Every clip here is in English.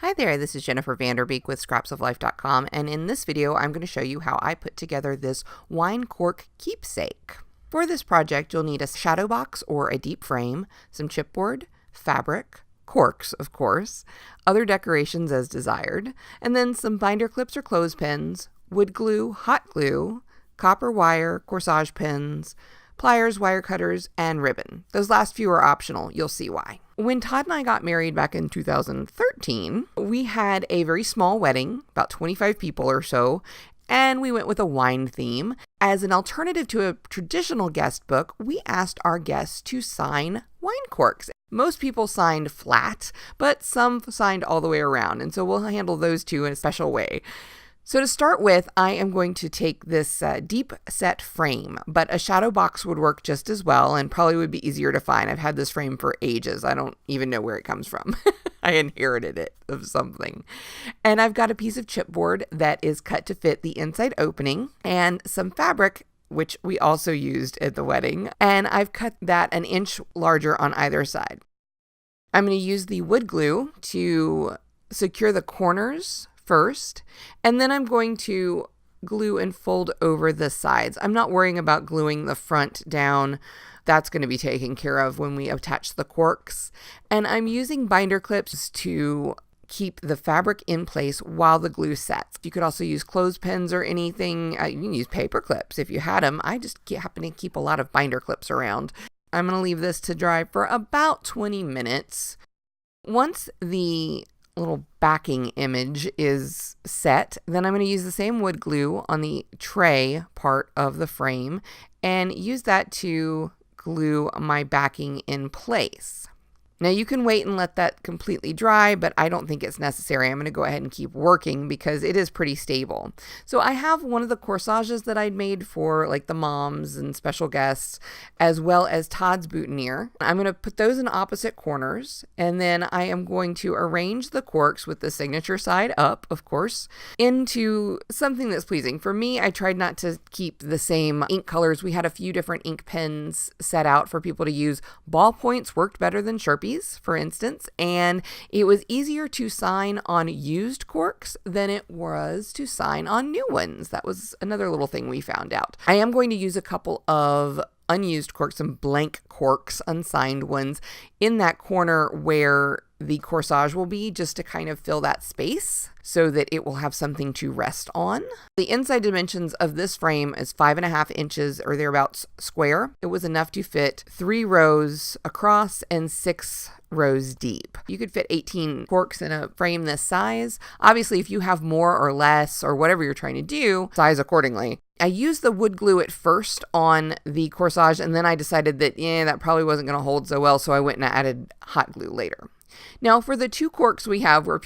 Hi there, this is Jennifer Vanderbeek with scrapsoflife.com, and in this video I'm going to show you how I put together this wine cork keepsake. For this project you'll need a shadow box or a deep frame, some chipboard, fabric, corks of course, other decorations as desired, and then some binder clips or clothespins, wood glue, hot glue, copper wire, corsage pins, pliers, wire cutters, and ribbon. Those last few are optional. You'll see why. When Todd and I got married back in 2013, we had a very small wedding, about 25 people or so, and we went with a wine theme. As an alternative to a traditional guest book, we asked our guests to sign wine corks. Most people signed flat, but some signed all the way around, and so we'll handle those two in a special way. So to start with, I am going to take this deep set frame, but a shadow box would work just as well and probably would be easier to find. I've had this frame for ages. I don't even know where it comes from. I inherited it of something. And I've got a piece of chipboard that is cut to fit the inside opening and some fabric, which we also used at the wedding. And I've cut that an inch larger on either side. I'm going to use the wood glue to secure the corners first, and then I'm going to glue and fold over the sides. I'm not worrying about gluing the front down. That's going to be taken care of when we attach the corks. And I'm using binder clips to keep the fabric in place while the glue sets. You could also use clothespins or anything. You can use paper clips if you had them. I just happen to keep a lot of binder clips around. I'm going to leave this to dry for about 20 minutes. Once the little backing image is set, then I'm going to use the same wood glue on the tray part of the frame and use that to glue my backing in place. Now you can wait and let that completely dry, but I don't think it's necessary. I'm going to go ahead and keep working because it is pretty stable. So I have one of the corsages that I'd made for like the moms and special guests, as well as Todd's boutonniere. I'm going to put those in opposite corners, and then I am going to arrange the corks with the signature side up, of course, into something that's pleasing. For me, I tried not to keep the same ink colors. We had a few different ink pens set out for people to use. Ballpoints worked better than Sharpies, for instance, and it was easier to sign on used corks than it was to sign on new ones. That was another little thing we found out. I am going to use a couple of unused corks, some blank corks, unsigned ones, in that corner where the corsage will be, just to kind of fill that space so that it will have something to rest on. The inside dimensions of this frame is 5.5 inches or thereabouts square. It was enough to fit 3 rows across and 6 rows deep. You could fit 18 corks in a frame this size. Obviously, if you have more or less or whatever you're trying to do, size accordingly. I used the wood glue at first on the corsage, and then I decided that, that probably wasn't going to hold so well, so I went and added hot glue later. Now, for the 2 corks we have where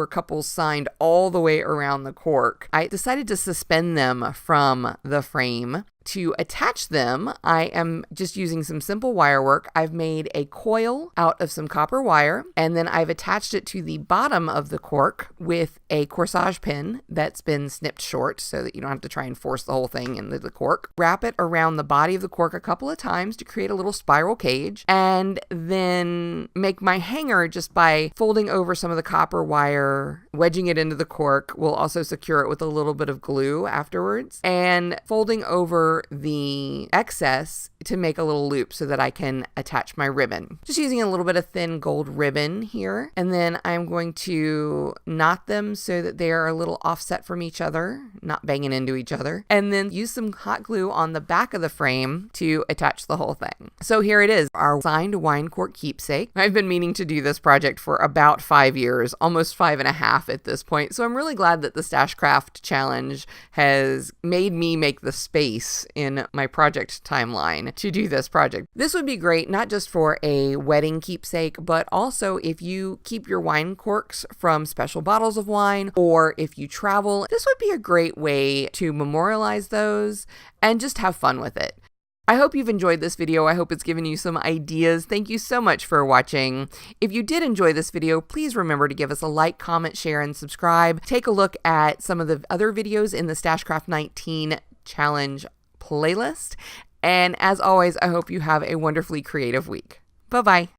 couples signed all the way around the cork, I decided to suspend them from the frame. To attach them, I am just using some simple wire work. I've made a coil out of some copper wire, and then I've attached it to the bottom of the cork with a corsage pin that's been snipped short so that you don't have to try and force the whole thing into the cork. Wrap it around the body of the cork a couple of times to create a little spiral cage, and then make my hanger just by folding over some of the copper wire, wedging it into the cork. We'll also secure it with a little bit of glue afterwards, and folding over the excess to make a little loop so that I can attach my ribbon. Just using a little bit of thin gold ribbon here, and then I'm going to knot them so that they are a little offset from each other, not banging into each other, and then use some hot glue on the back of the frame to attach the whole thing. So here it is, our signed wine cork keepsake. I've been meaning to do this project for about 5 years, almost 5.5 at this point, so I'm really glad that the Stashcraft Challenge has made me make the space in my project timeline to do this project. This would be great not just for a wedding keepsake, but also if you keep your wine corks from special bottles of wine, or if you travel. This would be a great way to memorialize those and just have fun with it. I hope you've enjoyed this video. I hope it's given you some ideas. Thank you so much for watching. If you did enjoy this video, please remember to give us a like, comment, share, and subscribe. Take a look at some of the other videos in the Stashcraft 19 Challenge playlist. And as always, I hope you have a wonderfully creative week. Bye-bye.